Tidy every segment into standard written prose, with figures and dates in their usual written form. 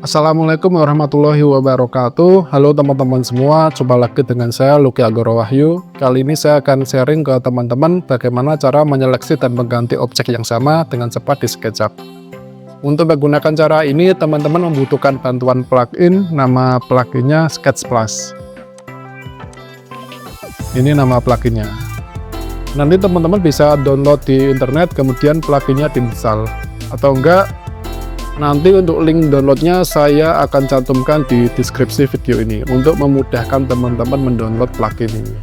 Assalamualaikum warahmatullahi wabarakatuh. Halo teman-teman semua, jumpa lagi dengan saya Lucky Agoro Wahyu. Kali ini saya akan sharing ke teman-teman bagaimana cara menyeleksi dan mengganti objek yang sama dengan cepat di SketchUp. Untuk menggunakan cara ini, teman-teman membutuhkan bantuan plugin. Nama pluginnya Sketch Plus. Ini nama pluginnya. Nanti teman-teman bisa download di internet, kemudian pluginnya diinstal. Atau enggak, nanti untuk link downloadnya saya akan cantumkan di deskripsi video ini untuk memudahkan teman-teman mendownload plugin ini.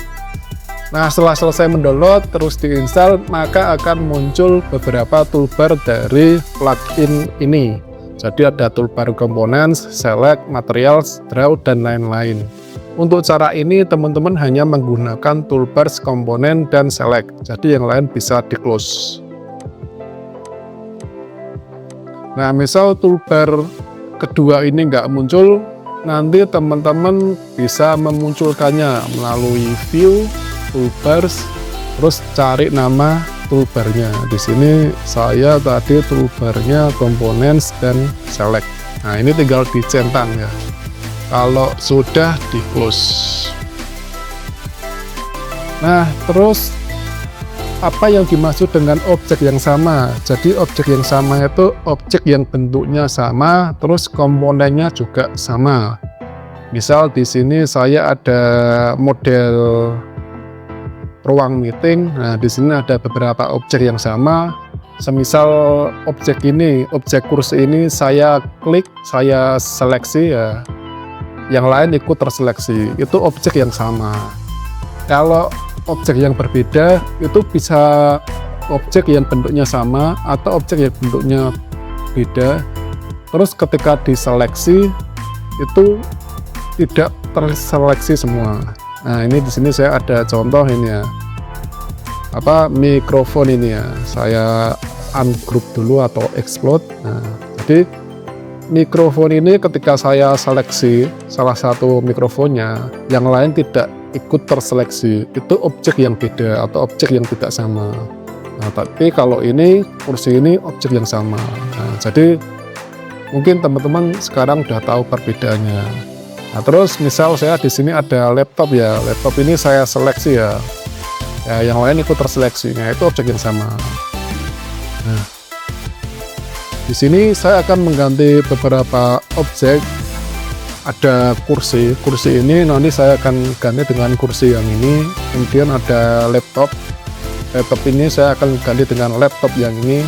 Nah, setelah selesai mendownload terus diinstal, maka akan muncul beberapa toolbar dari plugin ini. Jadi ada toolbar components, select, materials, draw, dan lain-lain. Untuk cara ini teman-teman hanya menggunakan toolbars komponen dan select, jadi yang lain bisa di close. Nah, misal toolbar kedua ini nggak muncul, nanti teman-teman bisa memunculkannya melalui view, toolbars, terus cari nama toolbarnya. Di sini saya tadi toolbarnya components dan select. Nah, ini tinggal dicentang ya. Kalau sudah di close. Nah, terus apa yang dimaksud dengan objek yang sama? Jadi objek yang sama itu objek yang bentuknya sama, terus komponennya juga sama. Misal di sini saya ada model ruang meeting. Nah, di sini ada beberapa objek yang sama. Semisal objek ini, objek kursi ini saya klik, saya seleksi ya. Yang lain ikut terseleksi. Itu objek yang sama. Kalau objek yang berbeda itu bisa objek yang bentuknya sama atau objek yang bentuknya beda. Terus ketika diseleksi itu tidak terseleksi semua. Nah, ini di sini saya ada contoh ini ya. Mikrofon ini ya. Saya ungroup dulu atau explode. Nah, jadi mikrofon ini ketika saya seleksi salah satu mikrofonnya, yang lain tidak ikut terseleksi, itu objek yang beda atau objek yang tidak sama. Nah, tapi kalau ini kursi ini objek yang sama. Nah, jadi mungkin teman-teman sekarang udah tahu perbedaannya. Nah, terus misal saya di sini ada laptop ya, laptop ini saya seleksi ya, yang lain ikut terseleksi. Nah, itu objek yang sama. Nah, di sini saya akan mengganti beberapa objek. Ada kursi ini nanti saya akan ganti dengan kursi yang ini. Kemudian ada laptop ini saya akan ganti dengan laptop yang ini.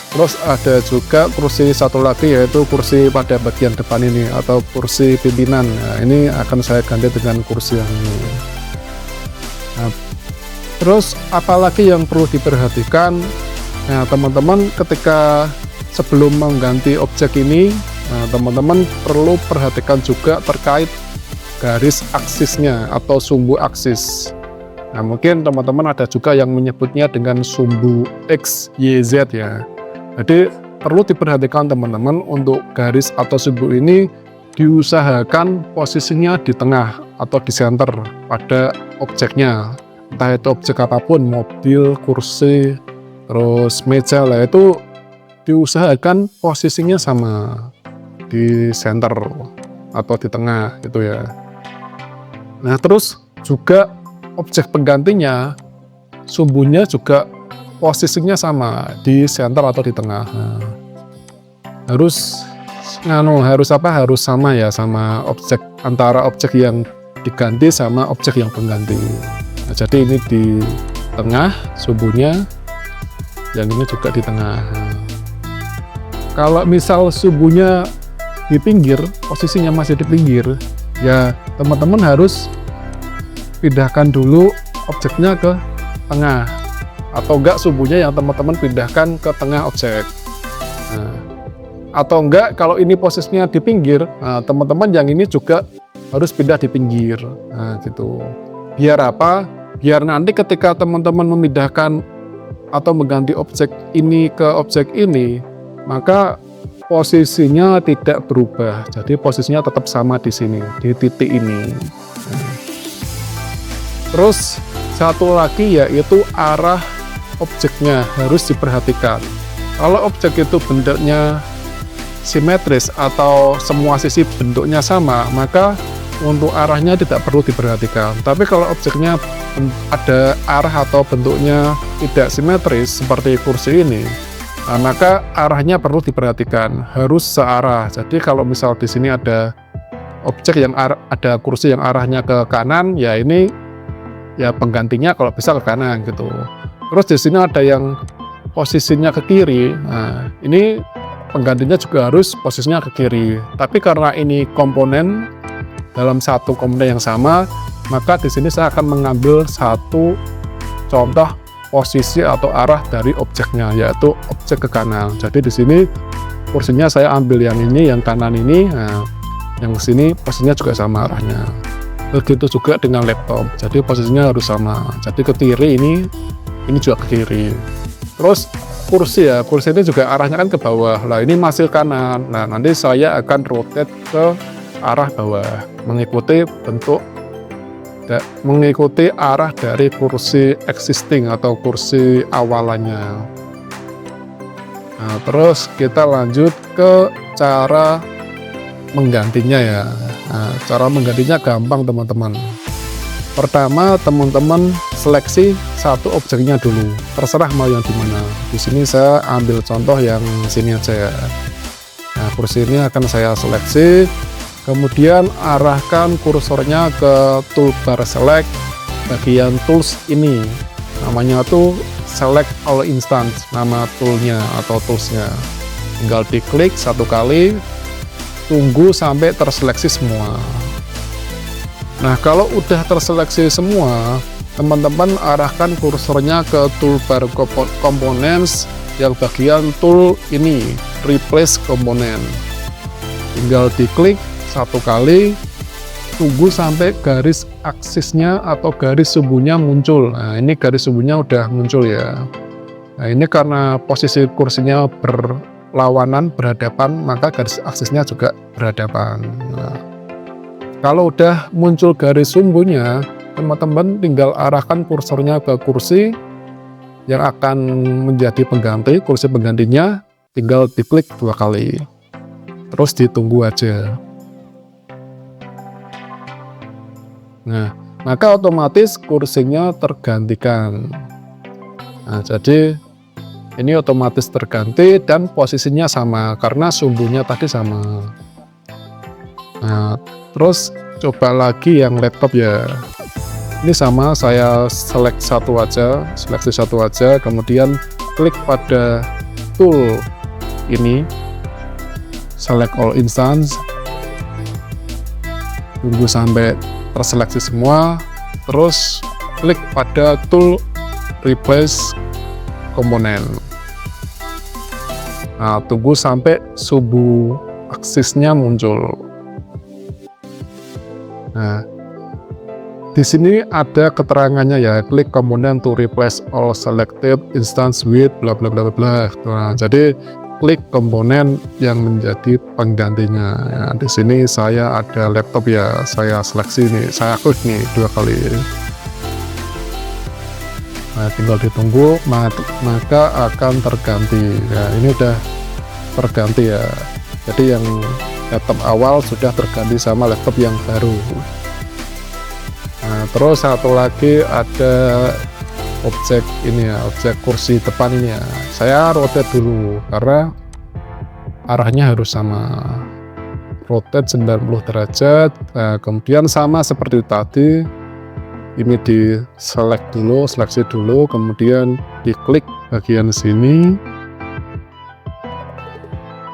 Terus ada juga kursi satu lagi, yaitu kursi pada bagian depan ini atau kursi pimpinan. Nah, ini akan saya ganti dengan kursi yang ini. Nah, terus apalagi yang perlu diperhatikan? Nah, teman-teman ketika sebelum mengganti objek ini, nah, teman-teman perlu perhatikan juga terkait garis aksisnya atau sumbu aksis. Nah, mungkin teman-teman ada juga yang menyebutnya dengan sumbu X, Y, Z ya. Jadi perlu diperhatikan teman-teman untuk garis atau sumbu ini diusahakan posisinya di tengah atau di center pada objeknya. Entah itu objek apapun, mobil, kursi, terus meja lah, itu diusahakan posisinya sama di center atau di tengah gitu ya. Nah, terus juga objek penggantinya sumbunya juga posisinya sama di center atau di tengah. Nah, harus sama ya, sama objek, antara objek yang diganti sama objek yang pengganti. Nah, jadi ini di tengah sumbunya, yang ini juga di tengah. Kalau misal sumbunya di pinggir, posisinya masih di pinggir, ya teman-teman harus pindahkan dulu objeknya ke tengah, atau enggak sumbunya yang teman-teman pindahkan ke tengah objek. Nah, atau enggak kalau ini posisinya di pinggir, nah, teman-teman yang ini juga harus pindah di pinggir. Nah, gitu. Biar apa? Biar nanti ketika teman-teman memindahkan atau mengganti objek ini ke objek ini, maka posisinya tidak berubah. Jadi posisinya tetap sama di sini, di titik ini. Nah. Terus satu lagi yaitu arah objeknya harus diperhatikan. Kalau objek itu bentuknya simetris atau semua sisi bentuknya sama, maka untuk arahnya tidak perlu diperhatikan. Tapi kalau objeknya ada arah atau bentuknya tidak simetris seperti kursi ini, nah, maka arahnya perlu diperhatikan, harus searah. Jadi kalau misal di sini ada objek yang ada kursi yang arahnya ke kanan, ya ini ya penggantinya kalau bisa ke kanan gitu. Terus di sini ada yang posisinya ke kiri, nah ini penggantinya juga harus posisinya ke kiri. Tapi karena ini komponen dalam satu komponen yang sama, maka di sini saya akan mengambil satu contoh posisi atau arah dari objeknya, yaitu objek ke kanan. Jadi di sini kursinya saya ambil yang ini, yang kanan ini, nah, yang sini posisinya juga sama arahnya. Begitu juga dengan laptop, jadi posisinya harus sama. Jadi ke kiri ini juga ke kiri. Terus kursi ya, kursi ini juga arahnya kan ke bawah. Nah ini masih kanan. Nah nanti saya akan rotate ke arah bawah, mengikuti arah dari kursi existing atau kursi awalannya. Nah, terus kita lanjut ke cara menggantinya ya. Nah, cara menggantinya gampang teman-teman. Pertama, teman-teman seleksi satu objeknya dulu, terserah mau yang dimana. Di sini saya ambil contoh yang sini aja ya. Nah, kursi ini akan saya seleksi. Kemudian arahkan kursornya ke toolbar select bagian tools ini, namanya tuh select all instance, nama toolnya atau toolsnya. Tinggal diklik satu kali, tunggu sampai terseleksi semua. Nah kalau udah terseleksi semua, teman-teman arahkan kursornya ke toolbar components yang bagian tool ini, replace component. Tinggal diklik satu kali, tunggu sampai garis aksisnya atau garis sumbunya muncul. Nah ini garis sumbunya udah muncul ya. Nah ini karena posisi kursinya berlawanan, berhadapan, maka garis aksisnya juga berhadapan. Nah, kalau udah muncul garis sumbunya, teman-teman tinggal arahkan kursornya ke kursi yang akan menjadi pengganti, kursi penggantinya, tinggal diklik 2 kali. Terus ditunggu aja. Nah, maka otomatis kursinya tergantikan. Nah, jadi ini otomatis terganti dan posisinya sama karena sumbunya tadi sama. Nah, terus coba lagi yang laptop ya. Ini sama, saya seleksi satu aja, kemudian klik pada tool ini, select all instance, tunggu sampai terseleksi semua, terus klik pada tool replace komponen. Nah, tunggu sampai sumbu aksisnya muncul. Nah, di sini ada keterangannya ya, klik komponen to replace all selected instance with bla bla bla bla. Nah, jadi klik komponen yang menjadi penggantinya. Ya, di sini saya ada laptop ya, saya seleksi nih, saya klik nih 2 kali. Nah, tinggal ditunggu, maka akan terganti. Ya, ini udah terganti ya. Jadi yang laptop awal sudah terganti sama laptop yang baru. Nah, terus satu lagi ada objek ini ya, objek kursi depan ini ya. Saya rotate dulu karena arahnya harus sama. Rotate 90 derajat. Nah, kemudian sama seperti tadi. Ini di seleksi dulu, kemudian diklik bagian sini.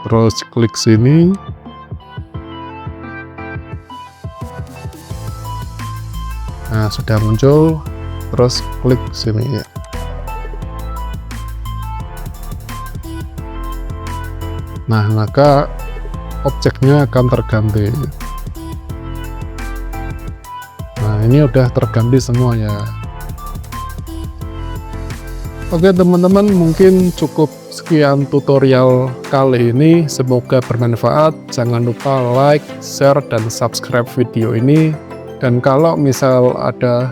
Terus klik sini. Nah, sudah muncul. Terus klik sini ya. Nah, maka objeknya akan terganti. Nah, ini udah terganti semuanya. Oke teman-teman, mungkin cukup sekian tutorial kali ini. Semoga bermanfaat. Jangan lupa like, share, dan subscribe video ini. Dan kalau misal ada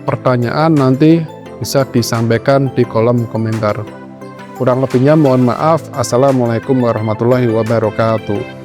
pertanyaan nanti bisa disampaikan di kolom komentar. Kurang lebihnya mohon maaf. Assalamualaikum warahmatullahi wabarakatuh.